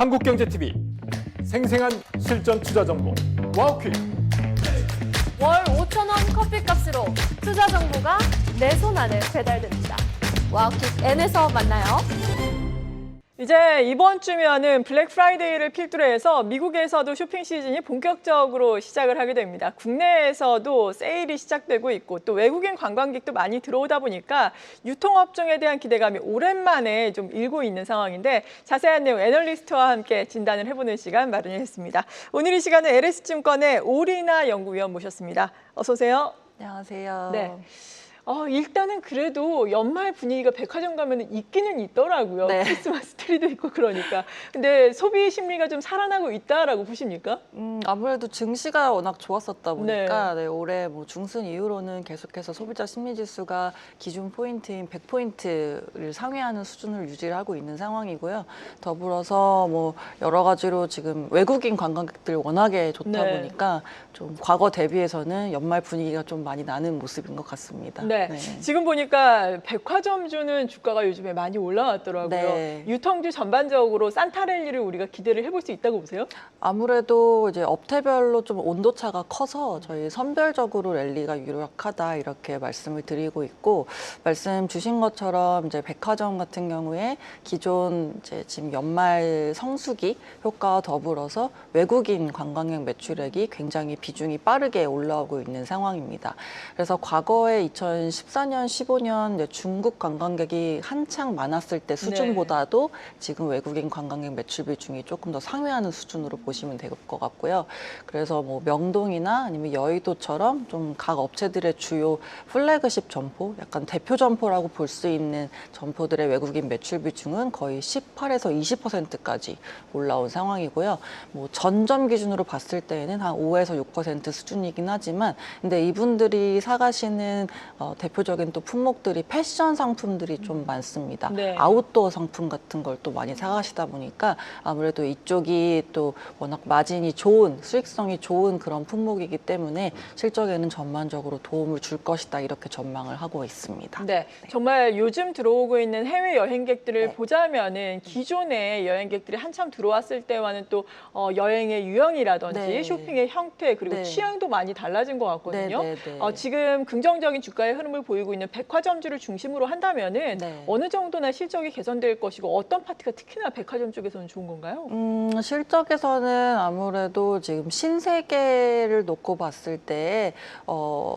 한국경제TV 생생한 실전 투자 정보 와우퀴. 월 5,000원 커피값으로 투자 정보가 내 손 안에 배달됩니다. 와우킥 N에서 만나요. 이제 이번 주면은 블랙 프라이데이를 필두로 해서 미국에서도 쇼핑 시즌이 본격적으로 시작을 하게 됩니다. 국내에서도 세일이 시작되고 있고 또 외국인 관광객도 많이 들어오다 보니까 유통업종에 대한 기대감이 오랜만에 좀 일고 있는 상황인데 자세한 내용 애널리스트와 함께 진단을 해보는 시간 마련했습니다. 오늘 이 시간은 LS증권의 오리나 연구위원 모셨습니다. 어서 오세요. 안녕하세요. 네. 일단은 그래도 연말 분위기가 백화점 가면 있기는 있더라고요. 네. 크리스마스 트리도 있고 그러니까. 근데 소비 심리가 좀 살아나고 있다라고 보십니까? 아무래도 증시가 워낙 좋았었다 보니까 올해 뭐 중순 이후로는 계속해서 소비자 심리 지수가 기준 포인트인 100포인트를 상회하는 수준을 유지를 하고 있는 상황이고요. 더불어서 뭐 여러 가지로 지금 외국인 관광객들 워낙에 좋다 네. 보니까 좀 과거 대비해서는 연말 분위기가 좀 많이 나는 모습인 것 같습니다. 네. 지금 보니까 백화점주는 주가가 요즘에 많이 올라왔더라고요. 네. 유통주 전반적으로 산타랠리를 우리가 기대를 해볼 수 있다고 보세요? 아무래도 이제 업태별로 좀 온도차가 커서 저희 선별적으로 랠리가 유력하다 이렇게 말씀을 드리고 있고, 말씀 주신 것처럼 이제 백화점 같은 경우에 기존 이제 지금 연말 성수기 효과와 더불어서 외국인 관광객 매출액이 굉장히 비중이 빠르게 올라오고 있는 상황입니다. 그래서 과거에 2014년, 15년 이제 중국 관광객이 한창 많았을 때 수준보다도 지금 외국인 관광객 매출 비중이 조금 더 상회하는 수준으로 보시면 될 것 같고요. 그래서 뭐 명동이나 아니면 여의도처럼 좀 각 업체들의 주요 플래그십 점포, 약간 대표 점포라고 볼 수 있는 점포들의 외국인 매출 비중은 거의 18에서 20%까지 올라온 상황이고요. 뭐 전점 기준으로 봤을 때에는 한 5에서 6% 수준이긴 하지만, 근데 이분들이 사가시는 대표적인 또 품목들이 패션 상품들이 좀 많습니다. 네. 아웃도어 상품 같은 걸 또 많이 사가시다 보니까 아무래도 이쪽이 또 워낙 마진이 좋은, 수익성이 좋은 그런 품목이기 때문에 실적에는 전반적으로 도움을 줄 것이다 이렇게 전망을 하고 있습니다. 네, 정말 요즘 들어오고 있는 해외 여행객들을 네. 보자면은 기존의 여행객들이 한참 들어왔을 때와는 또 여행의 유형이라든지 네. 쇼핑의 형태 그리고 네. 취향도 많이 달라진 것 같거든요. 네, 네, 네. 지금 긍정적인 주가의 흐름을 보이고 있는 백화점주를 중심으로 한다면은 네. 어느 정도나 실적이 개선될 것이고 어떤 파트가 특히나 백화점 쪽에서는 좋은 건가요? 실적에서는 아무래도 지금 신세계를 놓고 봤을 때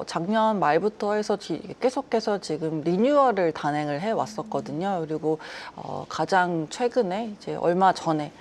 작년 말부터 해서 계속해서 지금 리뉴얼을 단행을 해 왔었거든요. 그리고 가장 최근에 이제 얼마 전에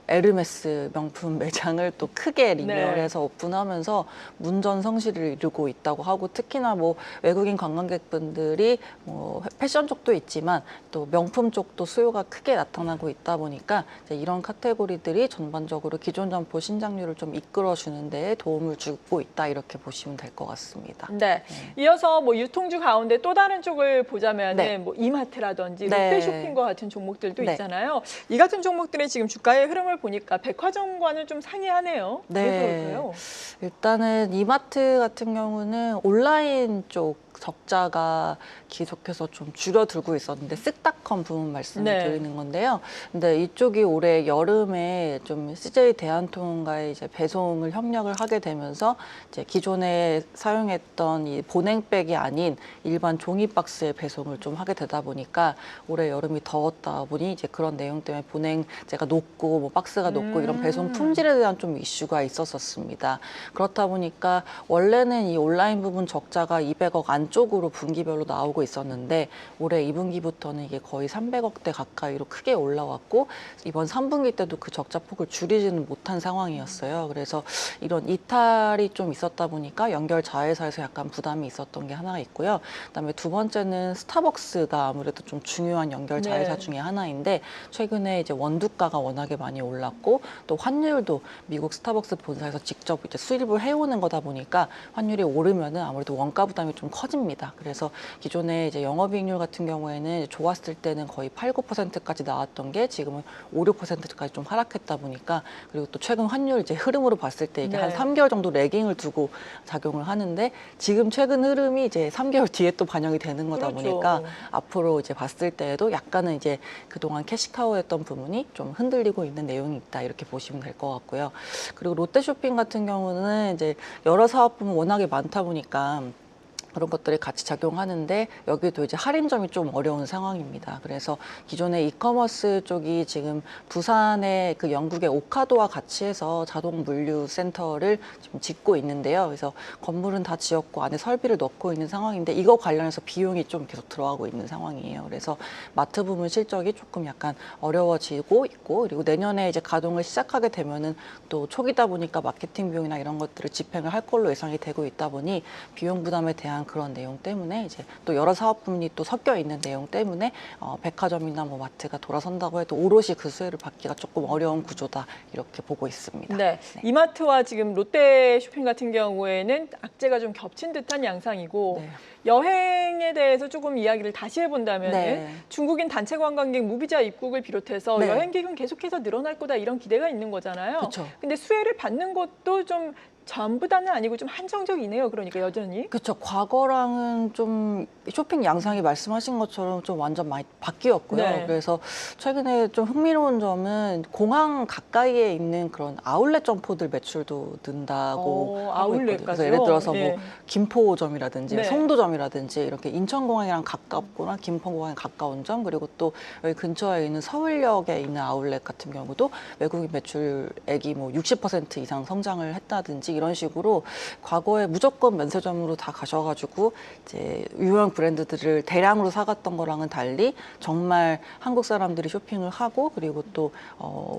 에르메스 명품 매장을 또 크게 리뉴얼해서 오픈하면서 문전성시를 이루고 있다고 하고, 특히나 뭐 외국인 관광객분들이 뭐 패션 쪽도 있지만 또 명품 쪽도 수요가 크게 나타나고 있다 보니까 이제 이런 카테고리들이 전반적으로 기존 점포 신장률을 좀 이끌어주는 데에 도움을 주고 있다 이렇게 보시면 될 것 같습니다. 네. 이어서 뭐 유통주 가운데 또 다른 쪽을 보자면은 네. 뭐 이마트라든지 네. 롯데쇼핑과 같은 종목들도 네. 있잖아요. 이 같은 종목들의 지금 주가의 흐름을 보니까 백화점과는 좀 상이하네요. 왜 그럴까요? 일단은 이마트 같은 경우는 온라인 쪽 적자가 계속해서 좀 줄어들고 있었는데, 쓱닷컴 부분 말씀을 네. 드리는 건데요. 근데 이쪽이 올해 여름에 좀 CJ 대한통운과의 이제 배송을 협력을 하게 되면서 이제 기존에 사용했던 이 보냉백이 아닌 일반 종이 박스의 배송을 좀 하게 되다 보니까 올해 여름이 더웠다 보니 이제 그런 내용 때문에 보냉재가 높고 뭐 박스가 높고 이런 배송 품질에 대한 좀 이슈가 있었습니다. 그렇다 보니까 원래는 이 온라인 부분 적자가 200억 안쪽으로 분기별로 나오고 있었는데 올해 2분기부터는 이게 거의 300억대 가까이로 크게 올라왔고, 이번 3분기 때도 그 적자 폭을 줄이지는 못한 상황이었어요. 그래서 이런 이탈이 좀 있었다 보니까 연결 자회사에서 약간 부담이 있었던 게 하나가 있고요. 그다음에 두 번째는 스타벅스가 아무래도 좀 중요한 연결 자회사 중에 하나인데, 최근에 이제 원두가가 워낙에 많이 올랐고 또 환율도 미국 스타벅스 본사에서 직접 이제 수입을 해오는 거다 보니까 환율이 오르면은 아무래도 원가 부담이 좀 커집니다. 큽니다. 그래서 기존에 이제 영업이익률 같은 경우에는 좋았을 때는 거의 8, 9%까지 나왔던 게 지금은 5, 6%까지 좀 하락했다 보니까, 그리고 또 최근 환율 이제 흐름으로 봤을 때 이게 네. 한 3개월 정도 레깅을 두고 작용을 하는데, 지금 최근 흐름이 이제 3개월 뒤에 또 반영이 되는 거다 그렇죠. 보니까 앞으로 이제 봤을 때에도 약간은 이제 그동안 캐시카우였던 부분이 좀 흔들리고 있는 내용이 있다, 이렇게 보시면 될 것 같고요. 그리고 롯데쇼핑 같은 경우는 이제 여러 사업 부문 워낙에 많다 보니까 그런 것들이 같이 작용하는데, 여기도 이제 할인점이 좀 어려운 상황입니다. 그래서 기존의 이커머스 쪽이 지금 부산의 그 영국의 오카도와 같이 해서 자동 물류 센터를 지금 짓고 있는데요. 그래서 건물은 다 지었고 안에 설비를 넣고 있는 상황인데, 이거 관련해서 비용이 좀 계속 들어가고 있는 상황이에요. 그래서 마트 부문 실적이 조금 약간 어려워지고 있고, 그리고 내년에 이제 가동을 시작하게 되면은 또 초기다 보니까 마케팅 비용이나 이런 것들을 집행을 할 걸로 예상이 되고 있다 보니, 비용 부담에 대한 그런 내용 때문에 이제 또 여러 사업 부문이 또 섞여 있는 내용 때문에 백화점이나 뭐 마트가 돌아선다고 해도 오롯이 그 수혜를 받기가 조금 어려운 구조다, 이렇게 보고 있습니다. 네. 이마트와 지금 롯데쇼핑 같은 경우에는 악재가 좀 겹친 듯한 양상이고, 네. 여행에 대해서 조금 이야기를 다시 해본다면 네. 중국인 단체 관광객 무비자 입국을 비롯해서 네. 여행객은 계속해서 늘어날 거다, 이런 기대가 있는 거잖아요. 그쵸. 근데 수혜를 받는 것도 좀 전부다는 아니고 좀 한정적이네요. 그러니까 여전히. 그렇죠. 과거랑은 좀 쇼핑 양상이 말씀하신 것처럼 좀 완전 많이 바뀌었고요. 네. 그래서 최근에 좀 흥미로운 점은 공항 가까이에 있는 그런 아울렛 점포들 매출도 는다고 하고 있거든요. 그래서 아울렛까지요? 예를 들어서 예. 뭐 김포점이라든지 네. 송도점이라든지 이렇게 인천공항이랑 가깝거나 김포공항에 가까운 점, 그리고 또 여기 근처에 있는 서울역에 있는 아울렛 같은 경우도 외국인 매출액이 뭐 60% 이상 성장을 했다든지, 이런 식으로 과거에 무조건 면세점으로 다 가셔가지고 이제 유명 브랜드들을 대량으로 사갔던 거랑은 달리 정말 한국 사람들이 쇼핑을 하고, 그리고 또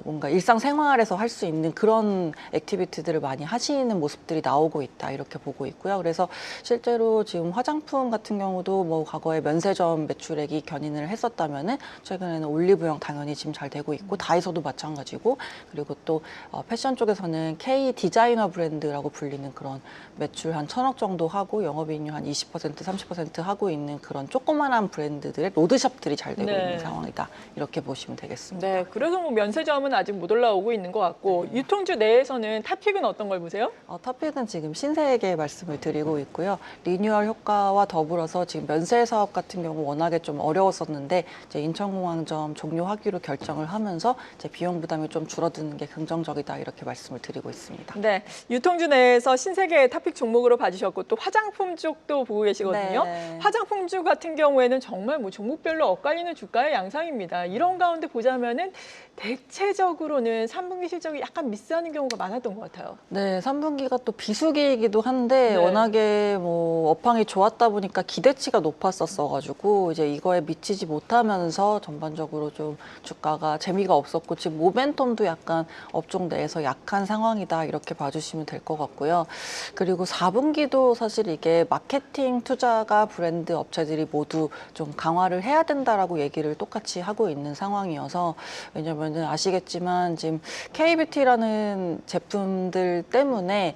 뭔가 일상생활에서 할 수 있는 그런 액티비티들을 많이 하시는 모습들이 나오고 있다, 이렇게 보고 있고요. 그래서 실제로 지금 화장품 같은 경우도 뭐 과거에 면세점 매출액이 견인을 했었다면은 최근에는 올리브영 당연히 지금 잘 되고 있고, 다이소도 마찬가지고, 그리고 또 패션 쪽에서는 K 디자이너 브랜드라고 불리는 그런 매출 한 1,000억 정도 하고 영업이익률 한 20%, 30% 하고 있는 그런 조그만한 브랜드들의 로드샵들이 잘 되고 네. 있는 상황이다, 이렇게 보시면 되겠습니다. 네, 그래서 뭐 면세점은 아직 못 올라오고 있는 것 같고, 유통주 내에서는 탑픽은 어떤 걸 보세요? 탑픽은 지금 신세계 말씀을 드리고 있고요. 리뉴얼 효과와 더불어서 지금 면세 사업 같은 경우 워낙에 좀 어려웠었는데, 이제 인천공항점 종료하기로 결정을 하면서 이제 비용 부담이 좀 줄어드는 게 긍정적이다, 이렇게 말씀을 드리고 있습니다. 네, 유통주 내에서 신세계 탑픽 종목으로 봐주셨고, 또 화장품 쪽도 보고 계시거든요. 네. 화장품주 같은 경우에는 정말 뭐 종목별로 엇갈리는 주가의 양상입니다. 이런 가운데 보자면은 대체적으로는 3분기 실적이 약간 미스하는 경우가 많았던 것 같아요. 네, 3분기가 또 비수기이기도 한데 네. 워낙에 뭐 업황이 좋았다 보니까 기대치가 높았었어가지고 이제 이거에 미치지 못하면서 전반적으로 좀 주가가 재미가 없었고, 지금 모멘텀도 약간 업종 내에서 약한 상황이다, 이렇게 봐주시면 될 것 같고요. 그리고 4분기도 사실 이게 마케팅 투자가 브랜드 업체들이 모두 좀 강화를 해야 된다라고 얘기를 똑같이 하고 있는 상황이어서, 왜냐면 아시겠지만 지금 K뷰티라는 제품들 때문에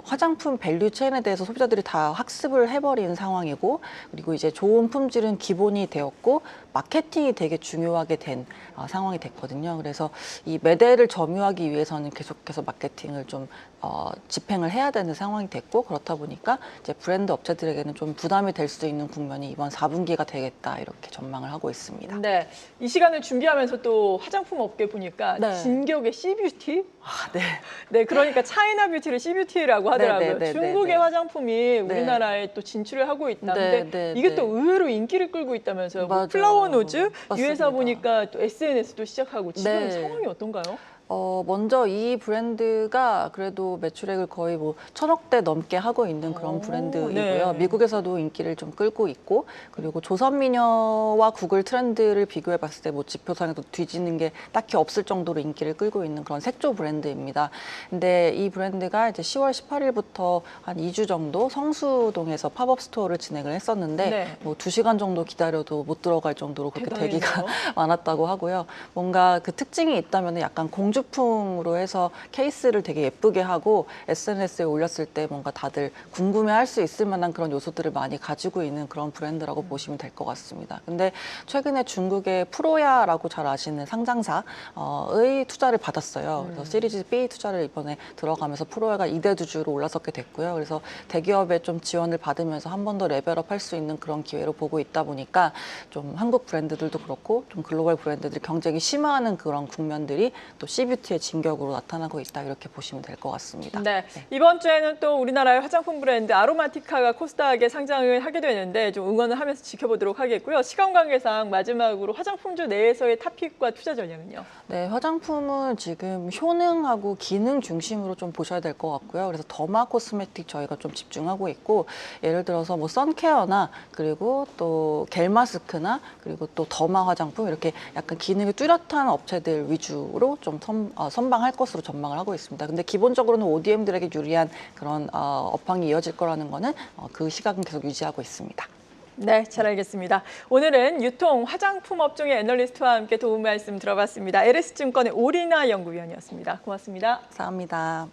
화장품 밸류 체인에 대해서 소비자들이 다 학습을 해버린 상황이고, 그리고 이제 좋은 품질은 기본이 되었고 마케팅이 되게 중요하게 된 상황이 됐거든요. 그래서 이 매대를 점유하기 위해서는 계속해서 마케팅을 좀 집행을 해야 되는 상황이 됐고, 그렇다 보니까 이제 브랜드 업체들에게는 좀 부담이 될 수 있는 국면이 이번 4분기가 되겠다, 이렇게 전망을 하고 있습니다. 네, 이 시간을 준비하면서 또 화장품 업계 보니까 네. 진격의 C뷰티? 네. 네, 그러니까 차이나 뷰티를 C뷰티라고 하더라고요. 네. 중국의 화장품이 우리나라에 또 진출을 하고 있다. 근데 이게 또 의외로 인기를 끌고 있다면서요. 뭐 맞아요. 플라워 노즈, 이 맞습니다. 회사 보니까 또 SNS도 시작하고, 지금 네. 상황이 어떤가요? 먼저 이 브랜드가 그래도 매출액을 거의 뭐 1,000억대 넘게 하고 있는 그런 오, 브랜드이고요. 네. 미국에서도 인기를 좀 끌고 있고, 그리고 조선미녀와 구글 트렌드를 비교해 봤을 때 뭐 지표상에도 뒤지는 게 딱히 없을 정도로 인기를 끌고 있는 그런 색조 브랜드입니다. 근데 이 브랜드가 이제 10월 18일부터 한 2주 정도 성수동에서 팝업 스토어를 진행을 했었는데, 네. 뭐 2시간 정도 기다려도 못 들어갈 정도로 그렇게 대단해요. 대기가 많았다고 하고요. 뭔가 그 특징이 있다면 약간 공주 우주풍으로 해서 케이스를 되게 예쁘게 하고 SNS에 올렸을 때 뭔가 다들 궁금해할 수 있을 만한 그런 요소들을 많이 가지고 있는 그런 브랜드라고 보시면 될 것 같습니다. 근데 최근에 중국의 프로야라고 잘 아시는 상장사의 투자를 받았어요. 그래서 시리즈 B 투자를 이번에 들어가면서 프로야가 2대 주주로 올라서게 됐고요. 그래서 대기업에 좀 지원을 받으면서 한 번 더 레벨업 할 수 있는 그런 기회로 보고 있다 보니까 좀 한국 브랜드들도 그렇고 좀 글로벌 브랜드들이 경쟁이 심화하는 그런 국면들이 또 C뷰티의 진격으로 나타나고 있다 이렇게 보시면 될 것 같습니다. 네. 이번 주에는 또 우리나라의 화장품 브랜드 아로마티카가 코스닥에 상장을 하게 되는데 좀 응원을 하면서 지켜보도록 하겠고요. 시간 관계상 마지막으로 화장품주 내에서의 탑픽과 투자 전략은요? 네, 화장품은 지금 효능하고 기능 중심으로 좀 보셔야 될 것 같고요. 그래서 더마 코스메틱 저희가 좀 집중하고 있고 예를 들어서 뭐 선케어나 그리고 또 겔마스크나 그리고 또 더마 화장품 이렇게 약간 기능이 뚜렷한 업체들 위주로 좀 선방할 것으로 전망을 하고 있습니다. 근데 기본적으로는 ODM들에게 유리한 그런 업황이 이어질 거라는 거는 그 시각은 계속 유지하고 있습니다. 네, 잘 알겠습니다. 오늘은 유통 화장품 업종의 애널리스트와 함께 도움 말씀 들어봤습니다. LS증권의 오리나 연구위원이었습니다. 고맙습니다. 감사합니다.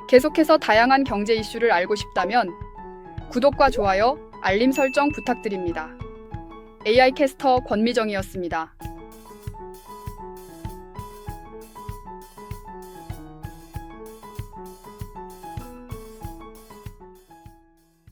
계속해서 다양한 경제 이슈를 알고 싶다면 구독과 좋아요, 알림 설정 부탁드립니다. AI 캐스터 권미정이었습니다.